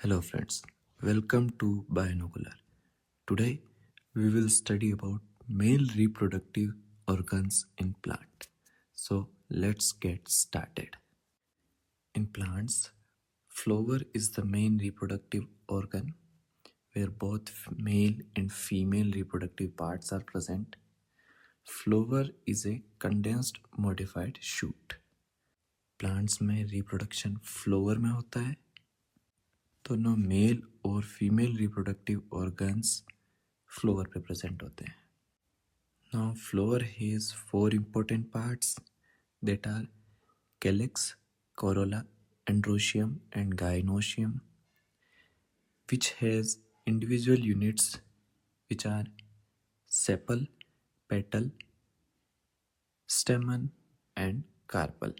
Hello friends, welcome to Binocular. Today we will study about male reproductive organs in plant. So let's get started. In plants, flower is the main reproductive organ where both male and female reproductive parts are present. Flower is a condensed modified shoot. Plants में reproduction flower में होता है दोनों mail और female reproductive organs flower पे present होते हैं. Now flower has 4 important parts that are calyx, corolla, androecium and gynoecium, which has individual units which are sepal, petal, stamen and carpel,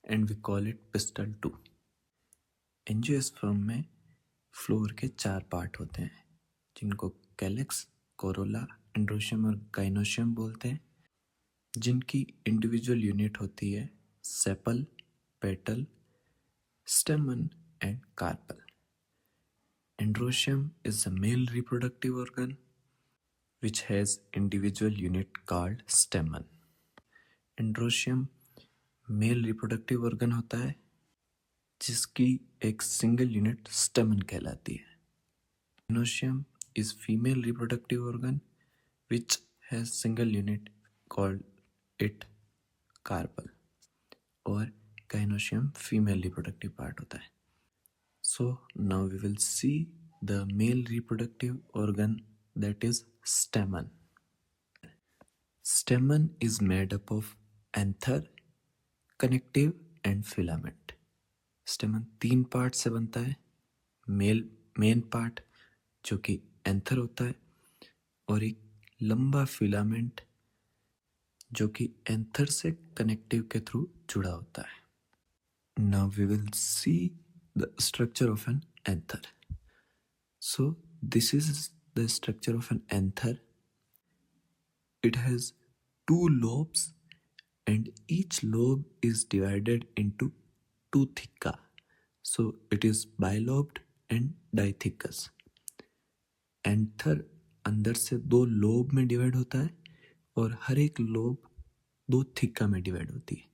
and we call it pistil too. Angiosperm में flower के 4 part होते हैं जिनको calyx, corolla, androecium और gynoecium बोलते हैं, जिनकी individual unit होती है sepal, petal, stamen and carpel. Androecium is the male reproductive organ which has individual unit called stamen. Androecium male reproductive organ होता है जिसकी एक सिंगल यूनिट स्टेमन कहलाती है. Gynoecium is female reproductive organ which has single unit called it carpel और gynoecium female reproductive part होता है. So now we will see the male reproductive organ that is stamen. Stamen is made up of anther, connective and filament. स्टेमन 3 part से बनता है. Main part जो कि anther होता है और एक लंबा फिलामेंट जो कि एंथर से कनेक्टिव के थ्रू जुड़ा होता है. Now we will see the structure of an anther. So this is the structure of an anther. It has 2 lobes and each lobe is divided into 2 thicca. So it is bilobed and dithecous. Anther अंदर से 2 lobe में divide होता है और हर एक lobe 2 थिक्का में divide होती है.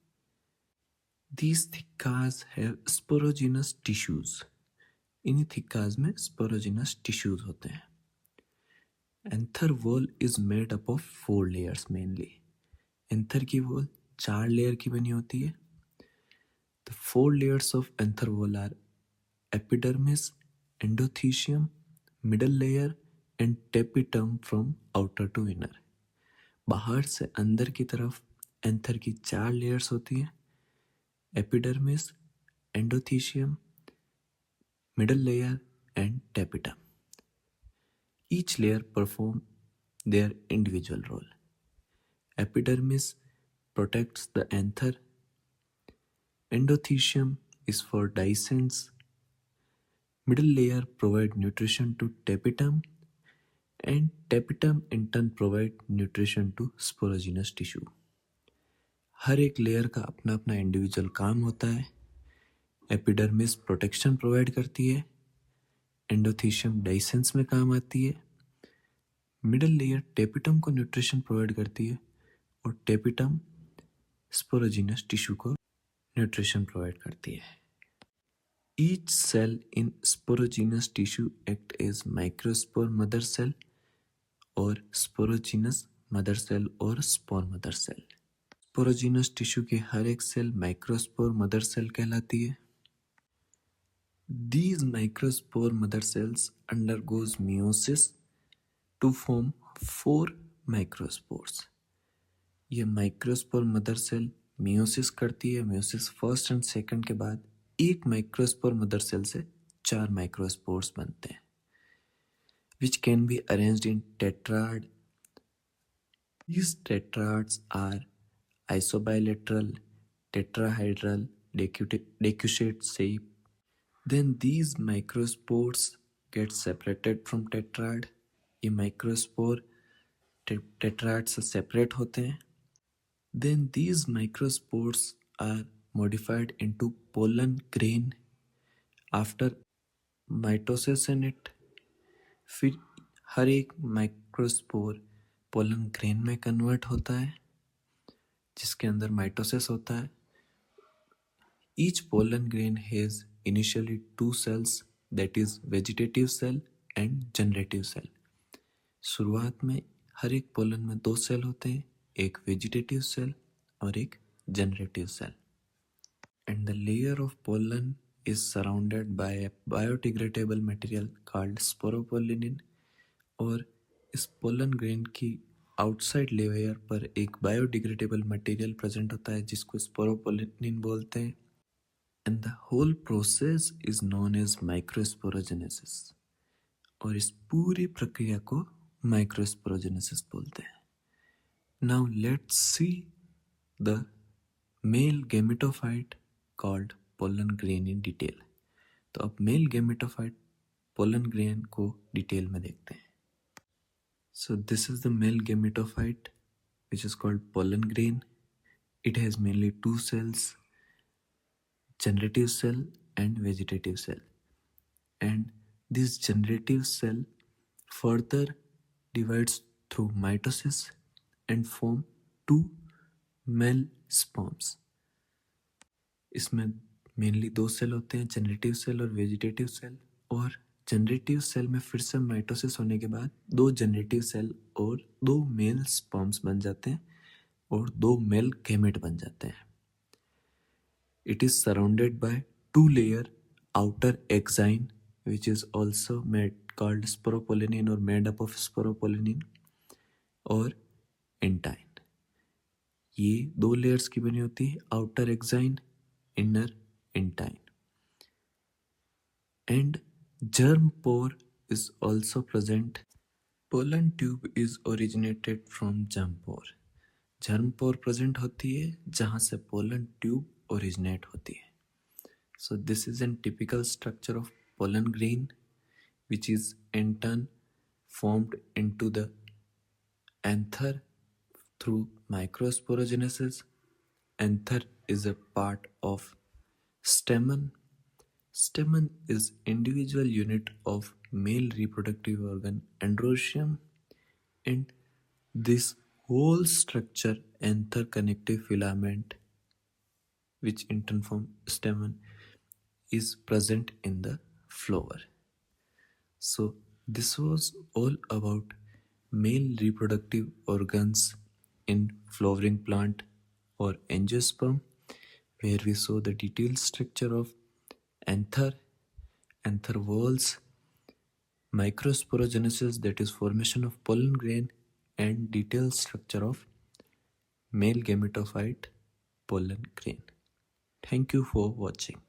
These thickas have sporogenous tissues. इन्हीं थिक्काज में sporogenous tissues होते हैं. Anther wall is made up of 4 layers mainly. Anther की वॉल 4 लेयर की बनी होती है. The 4 layers of anther wall are epidermis, endothecium, middle layer and tapetum from outer to inner. बाहर से अंदर की तरफ एंथर की 4 लेयर्स होती हैं. Epidermis, endothecium, middle layer and tapetum. Each layer perform their individual role. Epidermis protects the anther. Endothecium is for dehiscence. Middle layer provide nutrition to tapetum and tapetum in turn provide nutrition to sporogenous tissue. हर एक layer का अपना अपना individual काम होता है. Epidermis protection provide करती है. Endothecium डाइसेंस में काम आती है. मिडल लेयर टेपिटम को न्यूट्रिशन प्रोवाइड करती है और टेपिटम स्पोरोजिनस टिश्यू को न्यूट्रिशन प्रोवाइड करती है. Each cell in sporogenous tissue act as microspore mother cell और sporogenous mother cell और spore mother cell. Sporogenous tissue की हर एक सेल microspore mother cell कहलाती है. These microspore mother cells undergoes meiosis to form 4 microspores. ये microspore mother cell meiosis करती है. Meiosis first and second के बाद एक माइक्रोस्पोर मदर सेल से 4 माइक्रोस्पोर्स बनते हैं which can be arranged in tetrad. These tetrads are isobilateral, tetrahedral, decussate shape. Then these microspores get separated from tetrad. ये microspore tetrad से सेपरेट होते हैं. Then these microspores are modified into pollen grain after mitosis in it, फिर हर एक microspore pollen grain में convert होता है जिसके अंदर माइटोसिस होता है. Each pollen grain has initially two cells, that is vegetative cell and generative cell. शुरुआत में हर एक पोलन में दो सेल होते हैं, एक वेजिटेटिव सेल और एक generative cell. And the layer of pollen is surrounded by a biodegradable material called sporopollenin. और इस पोलन ग्रेन की आउटसाइड लेयर पर एक बायोडिग्रेडेबल मटेरियल प्रेजेंट होता है जिसको स्पोरोपोलिनिन बोलते हैं. And the whole process is known as microsporogenesis. और इस पूरी प्रक्रिया को माइक्रोस्पोरोजेनेसिस बोलते हैं. Now let's see the male gametophyte called pollen grain in detail. तो अब मेल गेमेटोफाइट पोलन ग्रेन को डिटेल में देखते हैं. So this is the male gametophyte which is called pollen grain. It has mainly two cells, generative cell and vegetative cell. And this generative cell further divides through mitosis and form two male sperms. इसमें mainly दो cell होते हैं, generative cell और vegetative cell. और generative cell में फिर से mitosis होने के बाद दो जनरेटिव सेल और दो मेल स्पर्म्स बन जाते हैं और दो मेल गैमेट बन जाते हैं. It is surrounded by two layer outer exine which is also made called sporopollenin और मेड अप ऑफ स्पोरोपोलिनिन और एंटाइन. ये दो लेयर्स की बनी होती है, outer exine, inner एंटाइन. And germ pore is also present. Pollen tube is originated from germ pore. germ pore present होती है जहाँ से pollen tube originate होती है. So this is a typical structure of pollen grain which is in turn formed into the anther through microsporogenesis. Anther is a part of stamen. Stamen is individual unit of male reproductive organ androecium, and this whole structure anther connective filament which in turn form stamen is present in the flower. So this was all about male reproductive organs in flowering plant or angiosperm, where we saw the detailed structure of anther, anther walls, microsporogenesis, that is formation of pollen grain, and detailed structure of male gametophyte pollen grain. Thank you for watching.